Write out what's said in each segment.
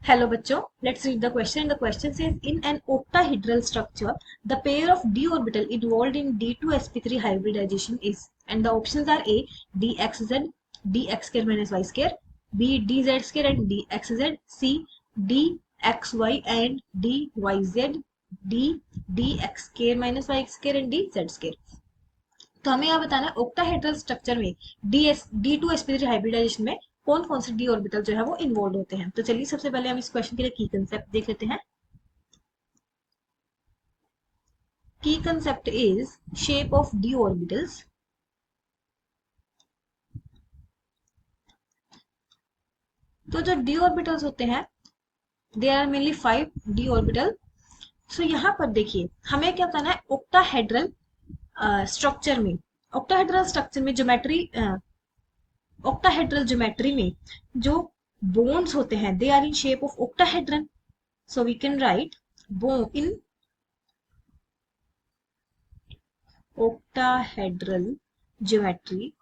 Hello बच्चों, let's read the question. The question says in an octahedral structure, the pair of d orbital involved in d2sp3 hybridization is, and the options are A dxz, dx square minus y square, B dz square and dxz, C dxy and dyz, D dx square minus y square and dz square. तो हमें यह बताना है octahedral structure में D2sp3 hybridisation में कौन कौन से डी ऑर्बिटल जो है वो इन्वॉल्व होते हैं। तो चलिए सबसे पहले हम इस क्वेश्चन के लिए की कंसेप्ट देख लेते हैं। की concept is shape of D orbitals. तो जो डी ऑर्बिटल्स होते हैं they are mainly 5 D orbital. So यहाँ पर देखिए हमें क्या बताना है, ऑक्टाहेड्रल स्ट्रक्चर में, ऑक्टाहेड्रल स्ट्रक्चर में ज्योमेट्री, ऑक्टाहेड्रल ज्योमेट्री में जो बोन्स होते हैं they are in shape of octahedron. So we can write bond in octahedral geometry,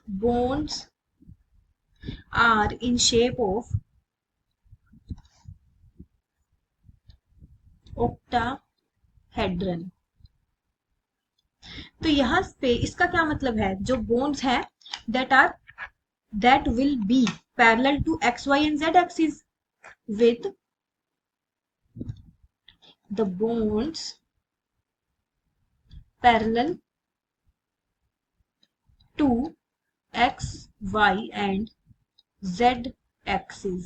bones are in shape of octahedron। तो यहां पे इसका क्या मतलब है, जो बोन्स है that will be parallel to x, y and z axis with the bones parallel to x, y and z axis।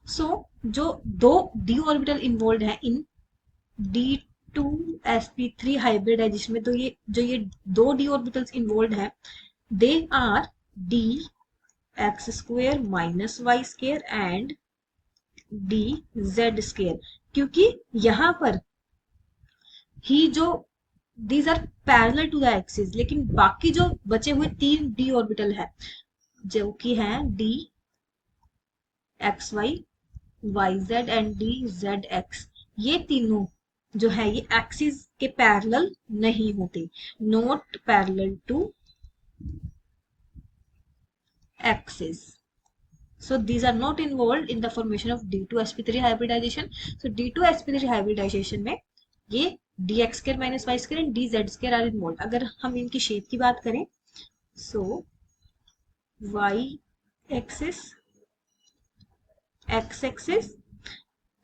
सो जो दो d ऑर्बिटल इन्वॉल्व है इन D2sp3 हाइब्रिडाइजेशन में, तो ये दो d ऑर्बिटल्स इन्वॉल्व है they are d x square minus y square and d z square, क्योंकि यहां पर ही जो these are parallel to the axis, लेकिन बाकी जो बचे हुए तीन डी ऑर्बिटल है जो कि है d x y, y z and d z x, ये तीनों जो है ये एक्सिस के पैरेलल नहीं होते, not parallel to axis. So these are not involved in the formation of D2sp3 hybridization. So D2sp3 hybridization में ये dx square minus y square and dz square are involved। अगर हम इनकी शेप की बात करें, so y axis, x axis,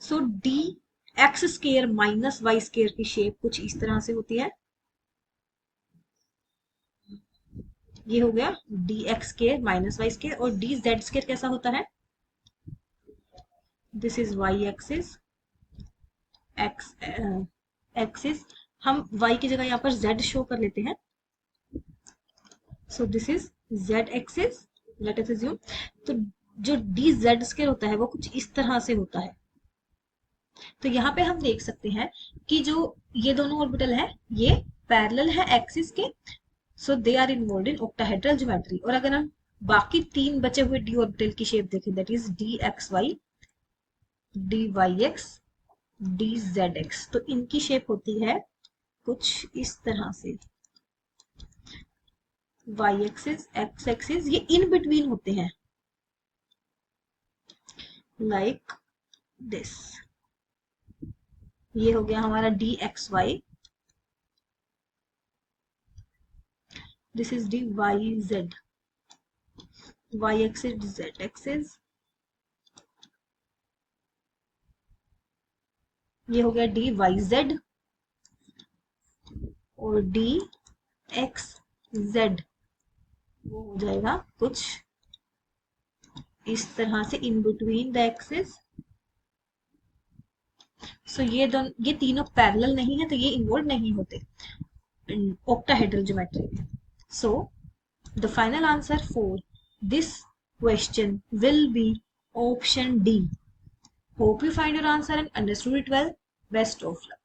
so dx square minus y square की shape कुछ इस तरह से होती है। ये हो गया dx square minus y square, और dz square कैसा होता है, this is y axis, x axis, हम y की जगह यहाँ पर z शो कर लेते हैं। So this is z axis, let us assume. तो जो dz स्क्वायर होता है वो कुछ इस तरह से होता है। तो यहाँ पे हम देख सकते हैं कि जो ये दोनों ऑर्बिटल है ये पैरेलल है एक्सिस के, so they are involve in octahedral geometry. और अगर हम बाकी तीन बचे हुए डी ऑर्बिटल की शेप देखें, that is D x Y, D Y X, dz, तो इनकी शेप होती है कुछ इस तरह से, y एक्सिस, x एक्सिस, ये इन बिटवीन होते हैं लाइक दिस। ये हो गया हमारा dxy, this is dyz, y axis, z axis, ये हो गया dyz और dxz, वो हो जाएगा कुछ इस तरह से इन बिटवीन द एक्सिस। सो ये तीनों पैरेलल नहीं है, तो ये इन्वॉल्व नहीं होते ऑक्टाहेड्रल ज्योमेट्री में। So the final answer for this question will be option D. Hope you find your answer and understood it well. Best of luck.